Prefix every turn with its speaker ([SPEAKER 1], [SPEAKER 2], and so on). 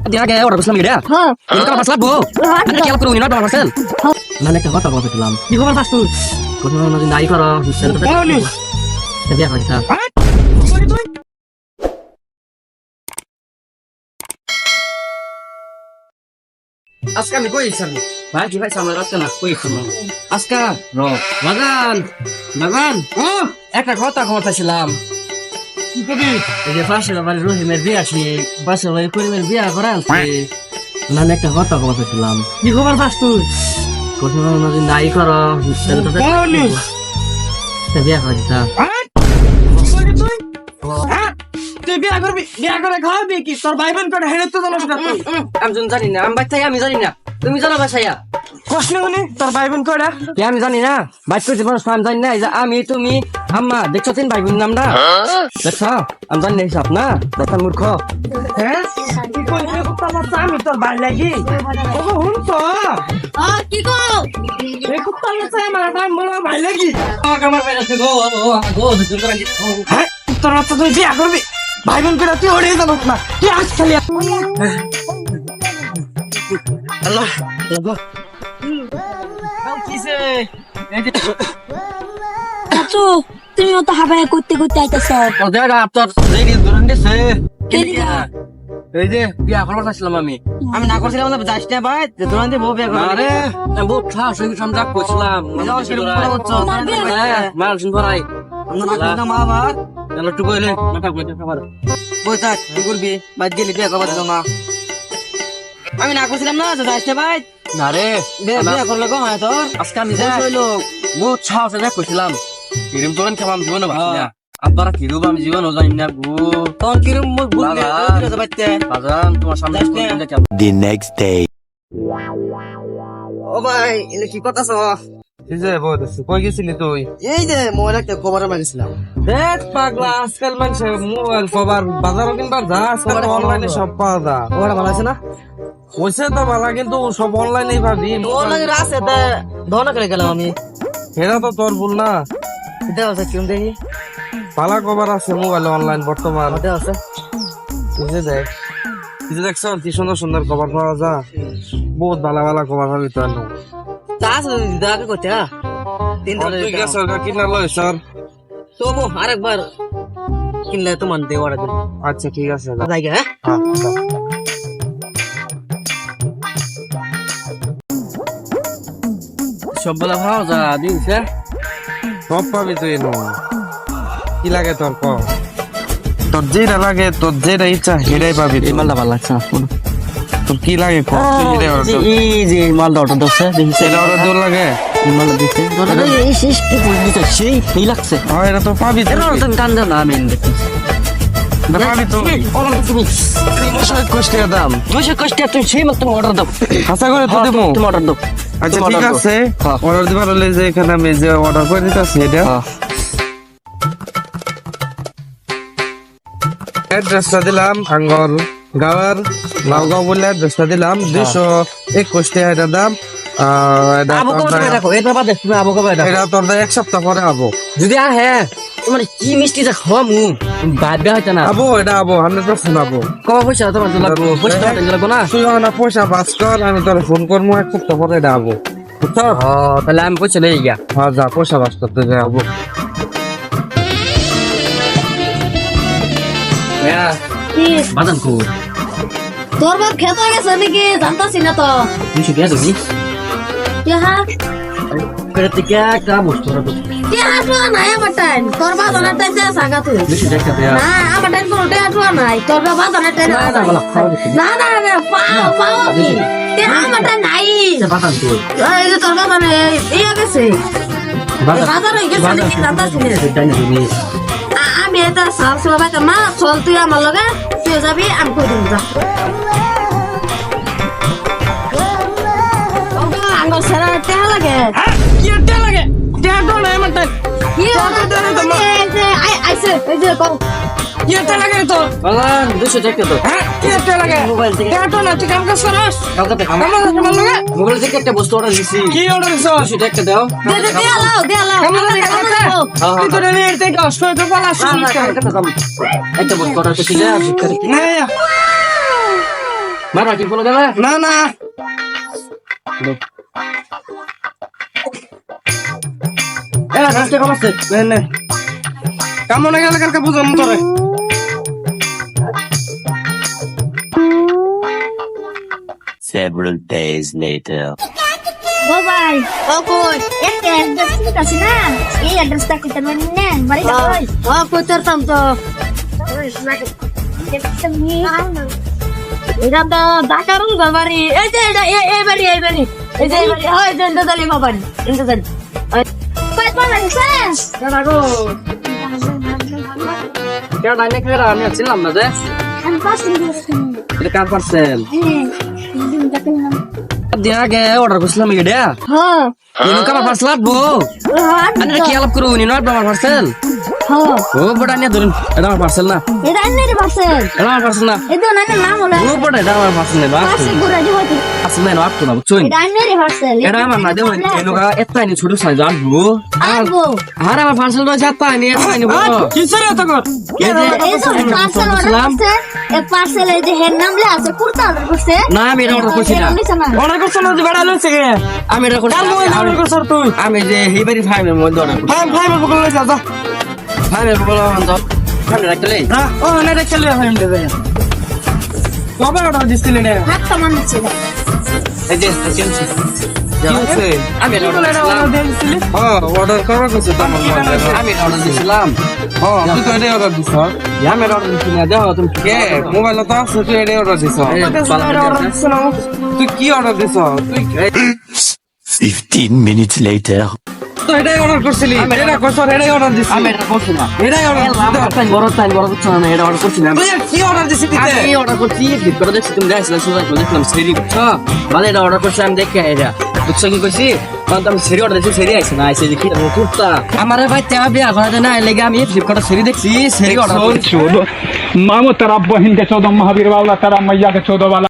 [SPEAKER 1] Dia kayak orang Islam gitu ya? Ini kan masalah bu. Nanti kalau kurung ini ada masalah. Mana yang kota kota Islam? Di mana pas tuh? Kau mau nanti naik kalau bisa. Tapi apa kita? Aska nih gue iseng. Baik kita sama rata nak gue iseng. Aska, no, makan. Oh, kota Islam. Jadi pas lepas itu merdia sih, pas lepas itu merdia koran sih. Mana ke kota Islam? Di mana pas tuh? Kau mau nanti naik kalau bisa. Tapi apa kita? আমি জানি না তুমি জানো বা ছায়া
[SPEAKER 2] প্রশ্ন শুনি তোর ভাই বোন কয়টা?
[SPEAKER 1] আমি জানি না বাইক করতে পারো আমি জানি না আমি তুমি আম্মা দেখছো তিন ভাই বোন নামটা দেখছ আমি জানি না হিসাব না দেখা মূর্খ
[SPEAKER 2] হ্যাঁ কি কইছে কুত্তা বাচ্চা আমি তোর ভাই লাগি ও হুন তো
[SPEAKER 3] কি গো
[SPEAKER 2] এই কুত্তা বাচ্চা আমার ভাই লাগি
[SPEAKER 1] আমার ভাই আছে গো
[SPEAKER 2] হ্যাঁ তোর বাচ্চা তুই বিয়া করবি ভাই বোন কয়টা তুই ওড়ে জানো না তুই আজ খালি
[SPEAKER 1] আল্লাহ দেখো কিসে
[SPEAKER 3] চাচু তুমি তো হাবায় করতে আইতাছ
[SPEAKER 1] ওদের আপনার রেডি ধরুন দিছে এই যে বিয়া করবার চাইছিলাম আমি
[SPEAKER 4] না করছিলাম না যাস না ভাই দোকান দিয়ে বউ বিয়া করে
[SPEAKER 1] আরে বহুত খাস হয়ে আমরা কইছিলাম মালসিন ভরাই
[SPEAKER 4] মা আবার
[SPEAKER 1] চলো একটু কইলে মাথা কইতে খাবার
[SPEAKER 4] বই থাক কি করবি বাদ গেলি বিয়া করবার দিল না আমি না করছিলাম না যাস না ভাই
[SPEAKER 1] না রে
[SPEAKER 4] বিয়া করলে কম হয় তোর
[SPEAKER 1] আজকে আমি হইলো বহুত সাহস হয়ে কইছিলাম কিরম তোরেন খাবাম জীবন ভাবছি না আপনারা কিরম আমি জীবন জানি না গো
[SPEAKER 4] তখন কিরম মুখ ভুল বাইতে
[SPEAKER 1] বাজান তোমার সামনে
[SPEAKER 5] The next day.
[SPEAKER 4] ও ভাই এলে কি করতেছ
[SPEAKER 2] এই যে বল কই গেছিলি তুই?
[SPEAKER 4] এই যে মোবাইল একটা কভার মাগিছিলাম
[SPEAKER 2] দেখ পাগলা আজকাল মানুষ মোবাইল কভার বাজারও কিনবার যা আজকাল অনলাইনে সব পাওয়া যায়
[SPEAKER 4] ওরা ভালো আছে না
[SPEAKER 2] হইছে তো ভালো কিন্তু সব অনলাইনেই পাবি
[SPEAKER 4] অনলাইনে আছে তা ধনা করে গেলাম আমি
[SPEAKER 2] এটা তো তোর ভুল না
[SPEAKER 4] দেওয়া আছে কিরম দেখি
[SPEAKER 2] ভালো কভার আছে মোবাইলে অনলাইন বর্তমান
[SPEAKER 4] দেওয়া আছে
[SPEAKER 2] বুঝে দেখ কিছু দেখছ কি সুন্দর কভার পাওয়া যায় বহুত ভালো কভার পাবি তো
[SPEAKER 4] তা আছে দাগে করতে হ্যাঁ তিন
[SPEAKER 2] তুই গেছ কিনা লয় স্যার
[SPEAKER 4] তো আরেকবার কিনলে তোমার দেওয়ার দিন
[SPEAKER 2] আচ্ছা ঠিক আছে
[SPEAKER 4] জায়গা হ্যাঁ
[SPEAKER 1] সব বেলা ভাও যা দিনছে
[SPEAKER 2] সব পাবি তুই এনো কি লাগে তোর ক তোর যেটা লাগে তোর যেটা ইচ্ছা সেটাই পাবি
[SPEAKER 1] এই মালটা ভালো লাগছে না
[SPEAKER 2] তোর কি লাগে ক তুই যেটা order কর।
[SPEAKER 1] এই যে মালটা অর্ডার দিচ্ছে দেখি
[SPEAKER 2] সেটা অর্ডার তোর লাগে
[SPEAKER 1] এই মালটা দিচ্ছে এই শেষ কি বলে দিচ্ছে সেই লাগছে
[SPEAKER 2] এটা তো পাবি তুই।
[SPEAKER 1] তুমি কান দাও না আমি দেখি
[SPEAKER 2] এটা পাবি তো
[SPEAKER 1] তুমি
[SPEAKER 2] 200 টাকা দাম
[SPEAKER 1] 200 কষ্ট তুমি সেই মাল তুমি অর্ডার দাও
[SPEAKER 2] হাসা করে তো দেবো
[SPEAKER 1] তুমি অর্ডার দাও
[SPEAKER 2] আচ্ছা
[SPEAKER 1] তুমি
[SPEAKER 2] ঠিক
[SPEAKER 1] order দাও।
[SPEAKER 2] আছে
[SPEAKER 1] হ্যাঁ।
[SPEAKER 2] অর্ডার দিবার হলে যে এখানে আমি যে অর্ডার করে দিতেছি এটা অ্যাড্রেসটা দিলাম আঙ্গর গাওয়ার লাউগাঁও বলে অ্যাড্রেসটা দিলাম 221 টাকা এটা দাম এটা
[SPEAKER 4] আবু কবে দেখো এর বাবা দেখ তুমি আবু কবে দেখো
[SPEAKER 2] এটা তোর এক সপ্তাহ পরে আবো
[SPEAKER 1] যদি আহে তোমার কি মিষ্টি যা খাওয়ামু বাদ দেওয়া হইতা না
[SPEAKER 2] আবো এটা আবো 100% আবো
[SPEAKER 1] কবে পয়সা তোমার তো লাগবো পয়সা তোমার লাগবো না
[SPEAKER 2] তুই না পয়সা বাস কর আমি তোর ফোন করবো এক সপ্তাহ পরে এটা আবো বুঝছো
[SPEAKER 1] তাহলে আমি পয়সা লই গিয়া
[SPEAKER 2] হ্যাঁ যা পয়সা বাস করতে যা আবো
[SPEAKER 3] কি
[SPEAKER 1] বাদাম কো
[SPEAKER 3] তোর বাপ খেতে গেছে নাকি জানতাছি না তো
[SPEAKER 1] তুমি বিয়া দিবি
[SPEAKER 3] হ্যাঁ
[SPEAKER 1] করে থেকে একটা বস্তু রাখো
[SPEAKER 3] কে হাঁটুয়া নাই আমার টাইম তোর বাপ অনেক টাইম যা সাগা তুই
[SPEAKER 1] বেশি দেখা দেয়া
[SPEAKER 3] না আমার টাইম কোনো হাঁটুয়া নাই তোর বাপ অনেক টাইম না পাও কি কে আমার টাইম নাই
[SPEAKER 1] বাদাম কো
[SPEAKER 3] এই যে তোর বাপ মানে ইয়া গেছে বাজার হয়ে গেছে নাকি জানতাছি না আমি এটা সাল সবাই মা চল তুই আমার লগে তুই যাবি আমি কই দিম যা আঙ্গুল সেরা টেহা লাগে
[SPEAKER 2] কি টা লাগে টা তো নাই আমার টাইম
[SPEAKER 3] কি আইছে এই যে কও
[SPEAKER 2] কি টা লাগে তো
[SPEAKER 1] বাদাম 200 টাকা তো
[SPEAKER 2] হ্যাঁ কি টা লাগে
[SPEAKER 1] মোবাইল থেকে
[SPEAKER 2] টা তো না তুই কাম কাজ করস
[SPEAKER 1] কালকে
[SPEAKER 2] আমার লাগে
[SPEAKER 1] মোবাইল থেকে একটা বস্তু অর্ডার দিছি
[SPEAKER 2] কি অর্ডার দিছ
[SPEAKER 1] 200 টাকা দাও
[SPEAKER 3] দে লাও
[SPEAKER 2] আমার লাগে তুই তো রে এর থেকে অস্ট্রেলিয়া তো পালাস
[SPEAKER 1] একটা বস্তু অর্ডার করছি যা
[SPEAKER 2] না
[SPEAKER 1] মারা কি বলে দেবে
[SPEAKER 2] না না
[SPEAKER 1] এ রাস্তা কম আছে
[SPEAKER 2] নে নে কেমন গেলে কালকে বুঝলাম তোরে
[SPEAKER 5] Several days later.
[SPEAKER 6] ও ভাই ও কই একটা অ্যাড্রেস আছে না এই অ্যাড্রেসটা কইতে পারেন না বাড়ি যাই
[SPEAKER 3] কইতাম তো এটা তো ঢাকার বাবারি এই যে এই বাড়ি এই বাড়ি এই যে হয় জেন্দ্র দালি বাবারি জেন্দ্র দালি
[SPEAKER 6] কই কোন শেষ
[SPEAKER 3] দাদা গো
[SPEAKER 1] কেউ ডাইনে খেয়ে আমি ছিলাম না যে
[SPEAKER 6] আমি পাস দিছি
[SPEAKER 1] এটা কার পার্সেল
[SPEAKER 6] হ্যাঁ
[SPEAKER 1] দিয়ে আগে অর্ডার করছিলাম এটা
[SPEAKER 3] হ্যাঁ
[SPEAKER 1] ইনু কামার পার্সেল আবো আরে কি আলাপ করু ইনু আমার পার্সেল
[SPEAKER 3] হ্যাঁ
[SPEAKER 1] ও বড় নিয়ে ধরুন এটা আমার পার্সেল না
[SPEAKER 3] এটা আন্নের পার্সেল
[SPEAKER 1] এটা আমার পার্সেল না
[SPEAKER 3] এটা নানের নাম হলো
[SPEAKER 1] ও বড় এটা আমার পার্সেল না
[SPEAKER 3] পার্সেল গুড়া দি হতো
[SPEAKER 1] পার্সেল না আপতো না বুঝছেন
[SPEAKER 3] এটা আন্নের পার্সেল
[SPEAKER 1] এটা আমার না দেও ইনু কা এতটা নি ছোট সাইজ আনবো
[SPEAKER 3] আনবো
[SPEAKER 1] আর আমার পার্সেল তো যাতা নি এতটা নি বড়
[SPEAKER 2] কি সরে তো কর
[SPEAKER 3] এই যে পার্সেল অর্ডার করছে এই পার্সেল এই যে হের নাম লে আছে কুর্তা অর্ডার করছে
[SPEAKER 1] না আমি এটা অর্ডার করছি না
[SPEAKER 2] অনেক কিছু না বেড়া লইছে গে
[SPEAKER 1] আমি এটা করছি
[SPEAKER 2] কাল মই অর্ডার করছ তুই
[SPEAKER 1] আমি যে হিবারি ফাইমের মধ্যে অর্ডার করছি
[SPEAKER 2] ফাইম ফাইম বকল লইছ যা
[SPEAKER 1] ফাইমের বলো তো ফাইম রাখতে লে
[SPEAKER 2] হ্যাঁ ও না রে চলে ফাইম দেবে কবে অর্ডার দিছিলি নে
[SPEAKER 3] হাতটা মানছে
[SPEAKER 1] এই যে কিনছি
[SPEAKER 2] কি হইছে
[SPEAKER 1] আমি এটা অর্ডার দিছিলাম
[SPEAKER 2] হ্যাঁ অর্ডার করার কিছু তো আমার মনে হয়
[SPEAKER 1] আমি এটা অর্ডার দিছিলাম
[SPEAKER 2] হ্যাঁ তুই তো এটা অর্ডার দিছ
[SPEAKER 1] আমি এটা অর্ডার দিছি না দেখো তুমি
[SPEAKER 2] কে মোবাইল তো আছে তুই এটা অর্ডার দিছ তুই কি অর্ডার দিছ তুই
[SPEAKER 5] 15 minutes later.
[SPEAKER 2] তো এটাই অর্ডার করছিলি এটা কইছ এটাই অর্ডার দিছিস
[SPEAKER 1] আমি এটা করছি না
[SPEAKER 2] এটাই অর্ডার
[SPEAKER 1] বড় করছো না এটা অর্ডার করছি না
[SPEAKER 2] তুই কি অর্ডার দিছিস দিতে
[SPEAKER 1] আমি অর্ডার করছি ফ্লিপকার্টে দেখছি তুমি দেখছিলাম সুযোগ দেখলাম সেরি বুঝছো মানে এটা অর্ডার করছি আমি দেখে এটা বুঝছো কি কইছি কারণ আমি সেরি অর্ডার দিছি সেরি আইছে না আইছে দেখি কুর্তা আমার ভাই তেমা বিয়া করা না লেগে আমি ফ্লিপকার্টে সেরি দেখছি সেরি অর্ডার করছি
[SPEAKER 7] मामो तेरा बहन के 14 महावीर वाला तेरा मैया के 14 वाला